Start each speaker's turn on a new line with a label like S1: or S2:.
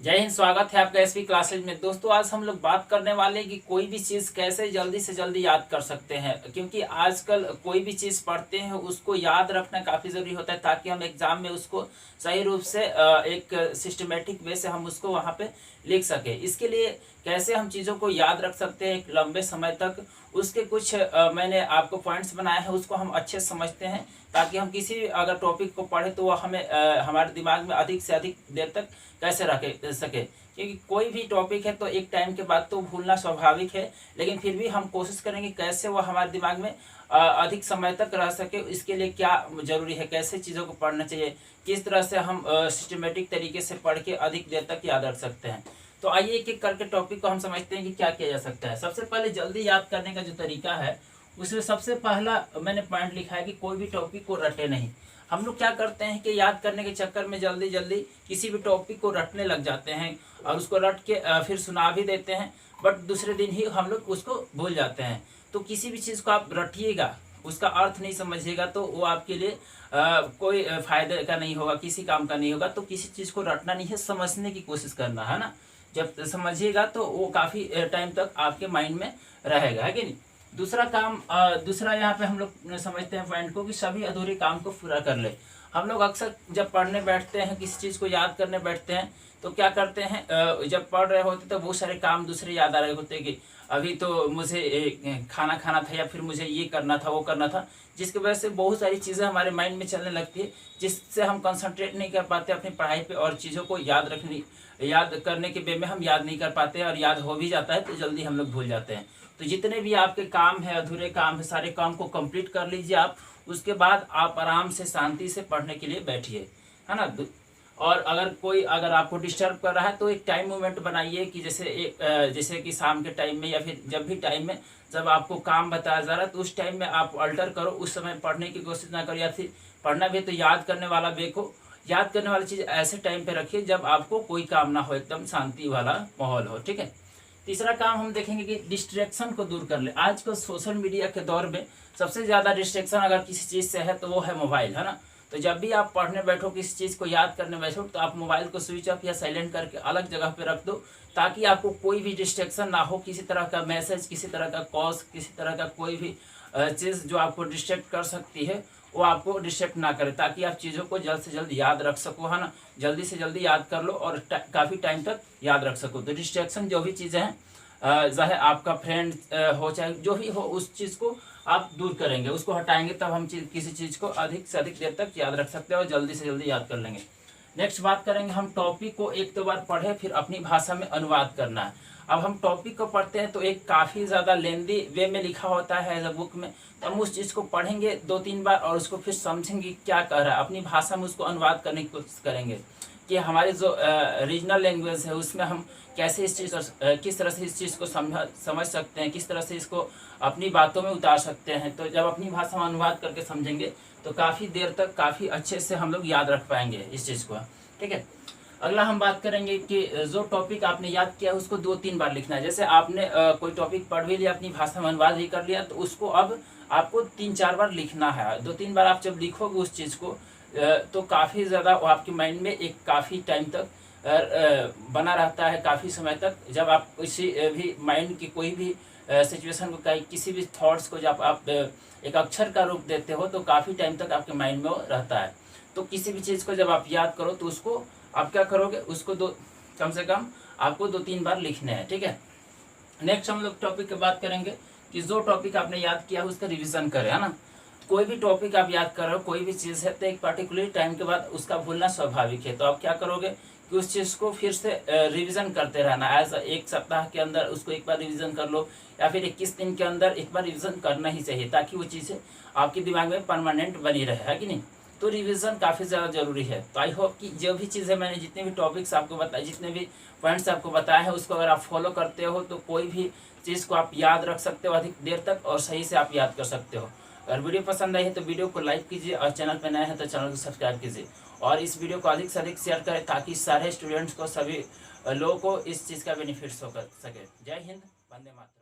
S1: जय हिंद। स्वागत है आपका एसपी क्लासेज में। दोस्तों आज हम लोग बात करने वाले हैं कि कोई भी चीज़ कैसे जल्दी से जल्दी याद कर सकते हैं, क्योंकि आजकल कोई भी चीज़ पढ़ते हैं उसको याद रखना काफ़ी ज़रूरी होता है ताकि हम एग्ज़ाम में उसको सही रूप से एक सिस्टमेटिक वे से हम उसको वहाँ पे लिख सकें। इसके लिए कैसे हम चीज़ों को याद रख सकते हैं एक लंबे समय तक, उसके कुछ मैंने आपको पॉइंट्स बनाए हैं, उसको हम अच्छे से समझते हैं ताकि हम किसी भी अगर टॉपिक को पढ़े तो वो हमें हमारे दिमाग में अधिक से अधिक देर तक कैसे रख सके। क्योंकि कोई भी टॉपिक है तो एक टाइम के बाद तो भूलना स्वाभाविक है, लेकिन फिर भी हम कोशिश करेंगे कैसे वो हमारे दिमाग में अधिक समय तक रह सके। इसके लिए क्या जरूरी है, कैसे चीज़ों को पढ़ना चाहिए, किस तरह से हम सिस्टमेटिक तरीके से पढ़ के अधिक देर तक याद रख सकते हैं। तो आइए एक एक करके टॉपिक को हम समझते हैं कि क्या किया जा सकता है। सबसे पहले जल्दी याद करने का जो तरीका है उसमें सबसे पहला मैंने पॉइंट लिखा है कि कोई भी टॉपिक को रटे नहीं। हम लोग क्या करते हैं कि याद करने के चक्कर में जल्दी जल्दी किसी भी टॉपिक को रटने लग जाते हैं और उसको रट के फिर सुना भी देते हैं, बट दूसरे दिन ही हम लोग उसको भूल जाते हैं। तो किसी भी चीज़ को आप रटिएगा, उसका अर्थ नहीं समझिएगा तो वो आपके लिए कोई फायदे का नहीं होगा, किसी काम का नहीं होगा। तो किसी चीज़ को रटना नहीं है, समझने की कोशिश करना है ना। जब समझिएगा तो वो काफ़ी टाइम तक आपके माइंड में रहेगा, है कि नहीं। दूसरा यहाँ पे हम लोग समझते हैं पॉइंट को कि सभी अधूरे काम को पूरा कर ले। हम लोग अक्सर जब पढ़ने बैठते हैं, किसी चीज़ को याद करने बैठते हैं तो क्या करते हैं, जब पढ़ रहे होते तो बहुत सारे काम दूसरे याद आ रहे होते कि अभी तो मुझे खाना खाना था या फिर मुझे ये करना था वो करना था, जिसकी वजह से बहुत सारी चीज़ें हमारे माइंड में चलने लगती है, जिससे हम कंसंट्रेट नहीं कर पाते अपनी पढ़ाई पे और चीज़ों को याद करने के वे में हम याद नहीं कर पाते, और याद हो भी जाता है तो जल्दी हम लोग भूल जाते हैं। तो जितने भी आपके काम है, अधूरे काम है, सारे काम को कंप्लीट कर लीजिए आप। उसके बाद आप आराम से शांति से पढ़ने के लिए बैठिए, है ना। और अगर आपको डिस्टर्ब कर रहा है तो एक टाइम मोमेंट बनाइए कि जैसे कि शाम के टाइम में या फिर जब भी टाइम में जब आपको काम बताया जा रहा है तो उस टाइम में आप अल्टर करो, उस समय पढ़ने की कोशिश ना करो। या फिर पढ़ना भी तो याद करने वाला देखो, याद करने वाली चीज़ ऐसे टाइम पे रखिए जब आपको कोई काम ना हो, एकदम शांति वाला माहौल हो, ठीक है। तीसरा काम हम देखेंगे कि डिस्ट्रैक्शन को दूर कर ले। आज को सोशल मीडिया के दौर में सबसे ज़्यादा डिस्ट्रैक्शन अगर किसी चीज़ से है तो वो है मोबाइल, है ना। तो जब भी आप पढ़ने बैठो, किसी चीज़ को याद करने बैठो, तो आप मोबाइल को स्विच ऑफ या साइलेंट करके अलग जगह पे रख दो ताकि आपको कोई भी डिस्ट्रैक्शन ना हो। किसी तरह का मैसेज, किसी तरह का कॉल, किसी तरह का कोई भी चीज़ जो आपको डिस्ट्रैक्ट कर सकती है वो आपको डिस्ट्रैक्ट ना करे, ताकि आप चीज़ों को जल्द से जल्द याद रख सको, है ना। जल्दी से जल्दी याद कर लो और काफ़ी टाइम तक याद रख सको। तो डिस्ट्रैक्शन जो भी चीज़ें हैं, चाहे आपका फ्रेंड हो चाहे जो भी हो, उस चीज़ को आप दूर करेंगे, उसको हटाएंगे, तब हम किसी चीज़ को अधिक से अधिक देर तक याद रख सकते हैं और जल्दी से जल्दी याद कर लेंगे। नेक्स्ट बात करेंगे हम टॉपिक को एक दो बार पढ़े फिर अपनी भाषा में अनुवाद करना है। अब हम टॉपिक को पढ़ते हैं तो एक काफ़ी ज़्यादा लेंदी वे में लिखा होता है एज अ बुक में, तो हम उस चीज़ को पढ़ेंगे दो तीन बार और उसको फिर समझेंगे क्या कह रहा है, अपनी भाषा में उसको अनुवाद करने की कोशिश करेंगे कि हमारी जो रीजनल लैंग्वेज है उसमें हम कैसे किस तरह से इस चीज़ को समझ सकते हैं, किस तरह से इसको अपनी बातों में उतार सकते हैं। तो जब अपनी भाषा में अनुवाद करके समझेंगे तो काफ़ी देर तक काफ़ी अच्छे से हम लोग याद रख पाएंगे इस चीज़ को, ठीक है। अगला हम बात करेंगे कि जो टॉपिक आपने याद किया उसको दो तीन बार लिखना है। जैसे आपने कोई टॉपिक पढ़ भी लिया, अपनी भाषा में अनुवाद भी कर लिया, तो उसको अब आपको तीन चार बार लिखना है। दो तीन बार आप जब लिखोगे उस चीज़ को तो काफ़ी ज़्यादा वो आपके माइंड में एक काफ़ी टाइम तक बना रहता है, काफ़ी समय तक। जब आप किसी भी माइंड की कोई भी सिचुएशन को, किसी भी थॉट्स को जब आप एक अक्षर का रूप देते हो तो काफ़ी टाइम तक आपके माइंड में वो रहता है। तो किसी भी चीज़ को जब आप याद करो तो उसको आप क्या करोगे, उसको कम से कम आपको दो तीन बार लिखने हैं, ठीक है। नेक्स्ट हम लोग टॉपिक की बात करेंगे कि जो टॉपिक आपने याद किया है उसका रिविज़न करें, है ना। कोई भी टॉपिक आप याद कर रहे हो, कोई भी चीज़ है, तो एक पर्टिकुलर टाइम के बाद उसका भूलना स्वाभाविक है। तो आप क्या करोगे कि उस चीज़ को फिर से रिवीजन करते रहना। एज एक सप्ताह के अंदर उसको एक बार रिवीजन कर लो या फिर 21 दिन के अंदर एक बार रिवीजन करना ही चाहिए, ताकि वो चीज़ें आपके दिमाग में परमानेंट बनी रहे, है कि नहीं। तो रिवीजन काफ़ी ज़्यादा जरूरी है। तो आई होप कि जो भी चीज़ें मैंने जितने भी टॉपिक्स आपको बताए, जितने भी पॉइंट्स आपको बताए हैं, उसको अगर आप फॉलो करते हो तो कोई भी चीज़ को आप याद रख सकते हो अधिक देर तक और सही से आप याद कर सकते हो। अगर वीडियो पसंद आई है तो वीडियो को लाइक कीजिए और चैनल पर नए हैं तो चैनल को सब्सक्राइब कीजिए और इस वीडियो को अधिक से अधिक शेयर करें ताकि सारे स्टूडेंट्स को, सभी लोगों को इस चीज़ का बेनिफिट्स हो सके। जय हिंद, वंदे मातरम।